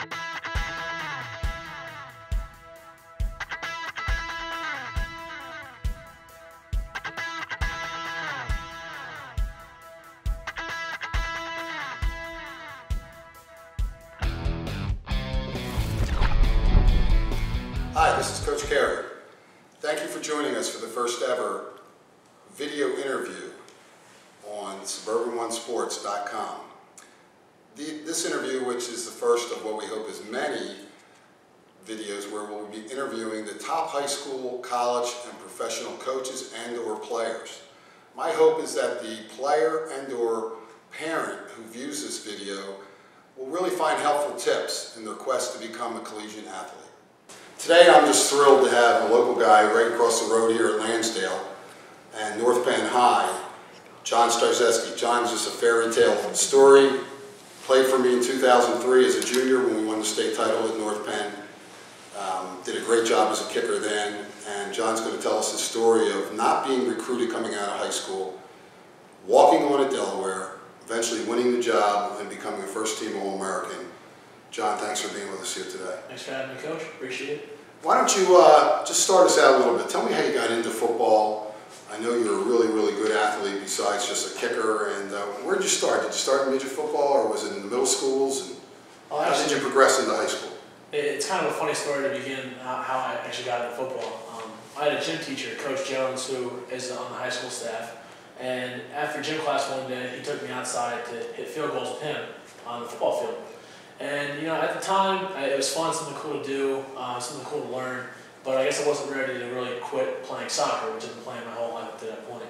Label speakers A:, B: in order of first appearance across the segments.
A: Hi, this is Coach Carey. Thank you for joining us for the first ever video interview on suburban1sports.com. This interview, which is the first of what we hope is many videos where we'll be interviewing the top high school, college, and professional coaches and/or players. My hope is that the player and/or parent who views this video will really find helpful tips in their quest to become a collegiate athlete. Today I'm just thrilled to have a local guy right across the road here at Lansdale and North Penn High, John Striefsky. John's just a fairy tale story. Played for me in 2003 as a junior when we won the state title at North Penn. Did a great job as a kicker then, and John's going to tell us the story of not being recruited coming out of high school, walking on at Delaware, eventually winning the job and becoming a first-team All-American. John, thanks for being with us here today.
B: Thanks for having me, Coach. Appreciate it.
A: Why don't you just start us out a little bit. Tell me how you got into football. I know you're a really, really good athlete besides just a kicker. And where did you start? Did you start in midget football, or was it in the middle schools? And how did you progress into high school?
B: It's kind of a funny story to begin how I actually got into football. I had a gym teacher, Coach Jones, who is on the high school staff. And after gym class one day, he took me outside to hit field goals with him on the football field. And, you know, at the time, it was fun, something cool to do, something cool to learn, but I guess I wasn't ready to really quit playing soccer, which I've been playing my whole life up to that point.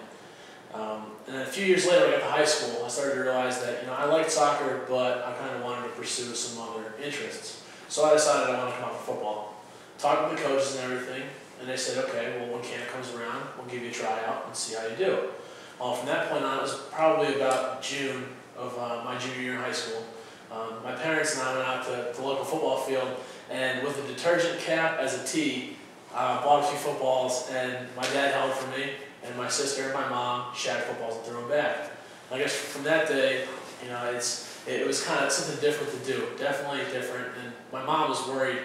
B: And then a few years later, I got to high school, I started to realize that, you know, I liked soccer, but I kind of wanted to pursue some other interests. So I decided I wanted to come out for football. Talked to the coaches and everything, and they said, okay, well, when camp comes around, we'll give you a tryout and see how you do. Well, from that point on, it was probably about June of my junior year in high school. My parents and I went out to the local football field, and with a detergent cap as a tee, bought a few footballs, and my dad held for me, and my sister and my mom shattered footballs and threw them back. And I guess from that day, you know, it was kind of something different to do, definitely different. And my mom was worried,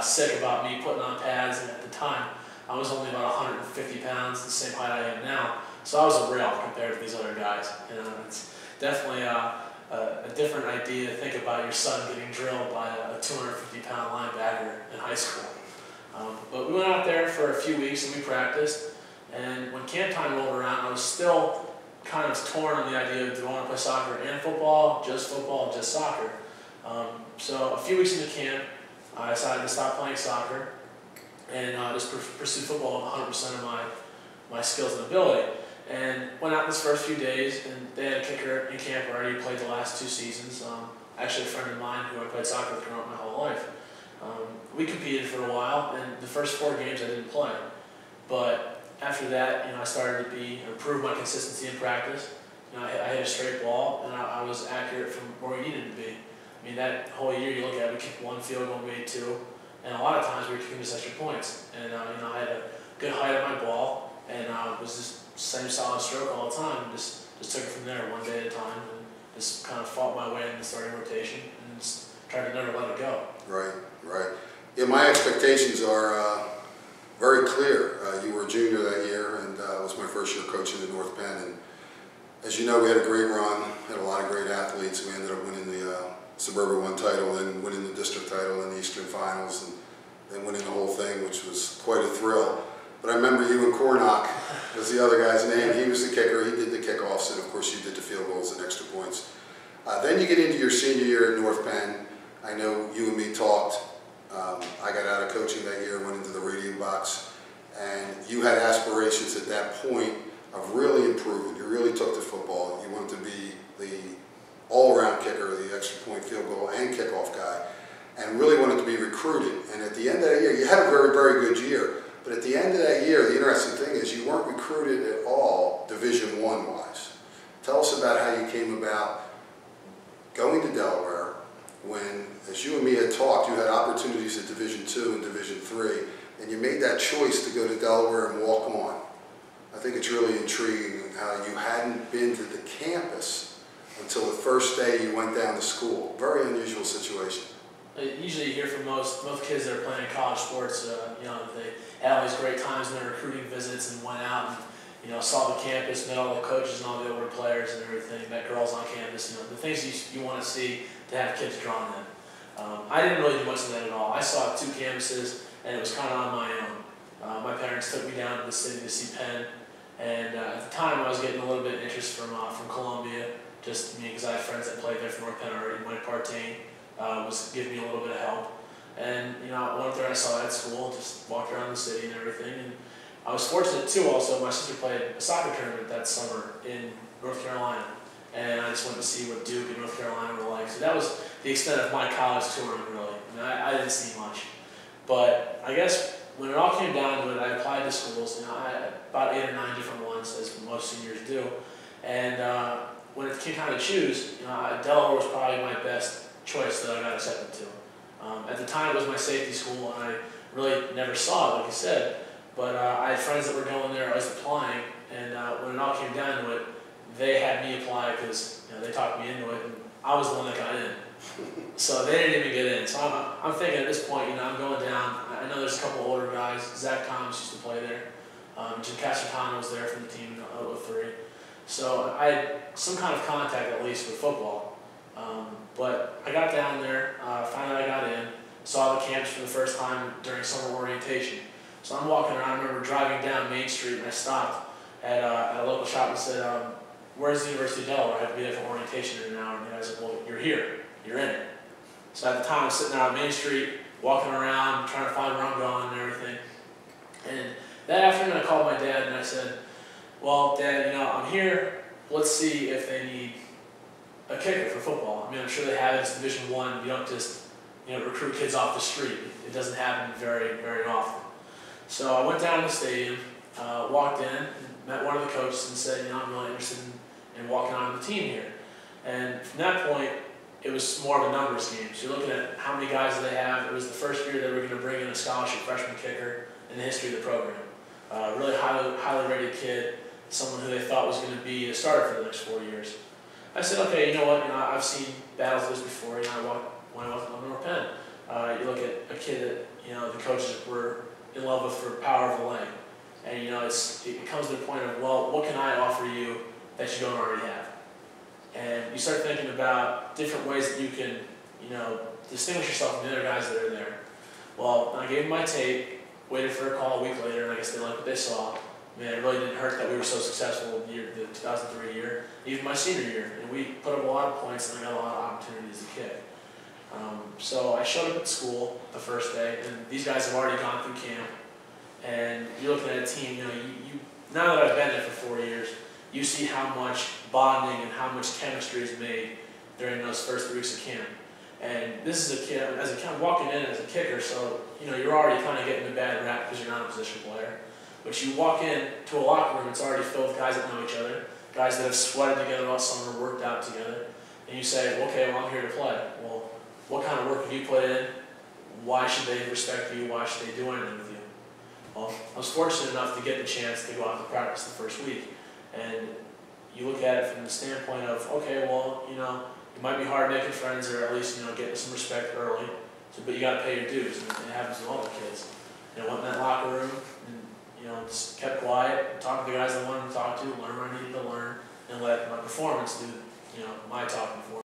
B: sick about me putting on pads, and at the time, I was only about 150 pounds, the same height I am now, so I was a rail compared to these other guys. You know, it's definitely a different idea to think about your son getting drilled by a 250-pound linebacker in high school. But we went out there for a few weeks and we practiced, and when camp time rolled around, I was still kind of torn on the idea of, do I want to play soccer and football, just soccer. So a few weeks into camp, I decided to stop playing soccer and just pursue football with 100% of my skills and ability. And went out this first few days, and they had a kicker in camp already, played the last 2 seasons. Actually a friend of mine who I played soccer with throughout my whole life. We competed for a while, and the first 4 games I didn't play. But after that, you know, I started to improve my consistency in practice. You know, I hit a straight ball, and I was accurate from where we needed to be. I mean, that whole year you look at it, we kicked 1 field goal, made 2, and a lot of times we were kicking just extra points. And you know, I had a good height on my ball, and was just same solid stroke all the time, and just took it from there one day at a time, and just kind of fought my way in the starting rotation and just tried to never let it go.
A: Right, right. Yeah, my expectations are very clear. You were a junior that year, and it was my first year coaching at North Penn. And as you know, we had a great run, had a lot of great athletes. We ended up winning the Suburban 1 title, and winning the district title and the Eastern Finals, and then winning the whole thing, which was quite a thrill. But I remember you and Cornock was the other guy's name. He was the kicker. He did the kickoffs, and of course you did the field goals and extra points. Then you get into your senior year at North Penn. I know you and me talked. I got out of coaching that year, went into the radio box, and you had aspirations at that point of really improving. You really took to football. You wanted to be the all-around kicker, the extra point field goal and kickoff guy, and really wanted to be recruited. And at the end of that year, you had a very, very good year. But at the end of that year, the interesting thing is you weren't recruited at all Division I wise. Tell us about how you came about going to Delaware when, as you and me had talked, you had opportunities at Division II and Division III, and you made that choice to go to Delaware and walk on. I think it's really intriguing how you hadn't been to the campus until the first day you went down to school. Very unusual situation.
B: Usually you hear from most kids that are playing college sports, you know, they had all these great times in their recruiting visits and went out and, you know, saw the campus, met all the coaches and all the older players and everything, met girls on campus, you know, the things you want to see to have kids drawn in. I didn't really do much of that at all. I saw 2 campuses and it was kind of on my own. My parents took me down to the city to see Penn, and at the time I was getting a little bit of interest from Columbia, just because I had friends that played there for North Penn already. Mike Partain was giving me a little bit of help. And, you know, I went up there and I saw that school, just walked around the city and everything. And I was fortunate too also, my sister played a soccer tournament that summer in North Carolina. And I just went to see what Duke and North Carolina were like. So that was the extent of my college touring, really. I mean, I didn't see much. But I guess when it all came down to it, I applied to schools, you know, about 8 or 9 different ones, as most seniors do. And when it came time to choose, you know, Delaware was probably my best choice that I got accepted to. At the time, it was my safety school, and I really never saw it, like I said. But I had friends that were going there, I was applying, and when it all came down to it, they had me apply because, you know, they talked me into it, and I was the one that got in. So they didn't even get in. So I'm thinking at this point, you know, I'm going down. I know there's a couple older guys. Zach Thomas used to play there. Jim Castricano was there from the team in 03. So I had some kind of contact at least with football. But I got down there, finally I got in, saw the campus for the first time during summer orientation. So I'm walking around, I remember driving down Main Street, and I stopped at a local shop and said, where's the University of Delaware? I have to be there for orientation in an hour. And the guy said, well, you're here, you're in it. So at the time I was sitting there on Main Street, walking around, trying to find where I'm going and everything. And that afternoon I called my dad and I said, well, Dad, you know, I'm here, let's see if they need a kicker for football. I mean, I'm sure they have it. It's Division I. You don't just, you know, recruit kids off the street. It doesn't happen very, very often. So I went down to the stadium, walked in, met one of the coaches and said, you know, I'm really interested in walking on the team here. And from that point, it was more of a numbers game. So you're looking at how many guys they have. It was the first year they were going to bring in a scholarship freshman kicker in the history of the program. Really highly rated kid, someone who they thought was going to be a starter for the next 4 years. I said, okay, you know what? You know, I've seen battles like this before. You know, when I was on North Penn, you look at a kid that, you know, the coaches were in love with for power of the leg, and you know, it comes to the point of, well, what can I offer you that you don't already have? And you start thinking about different ways that you can, you know, distinguish yourself from the other guys that are there. Well, I gave them my tape, waited for a call a week later, and I guess they liked what they saw. Man, it really didn't hurt that we were so successful in the 2003 year, even my senior year. And we put up a lot of points and I got a lot of opportunities as a kid. So I showed up at school the first day, and these guys have already gone through camp. And you're looking at a team, you know, now that I've been there for 4 years, you see how much bonding and how much chemistry is made during those first 3 weeks of camp. And this is a kid, as a kind of walking in as a kicker, so you know you're already kind of getting a bad rap because you're not a position player. But you walk in to a locker room, it's already filled with guys that know each other, guys that have sweated together all summer, worked out together, and you say, okay, well, I'm here to play. Well, what kind of work have you put in? Why should they respect you? Why should they do anything with you? Well, I was fortunate enough to get the chance to go out to practice the first week. And you look at it from the standpoint of, okay, well, you know, it might be hard making friends or at least, you know, getting some respect early, but you got to pay your dues, and it happens to all the kids. You know, went in that locker room and, you know, just kept quiet, talked to the guys I wanted to talk to, learn what I needed to learn, and let my performance do, you know, my talking for me.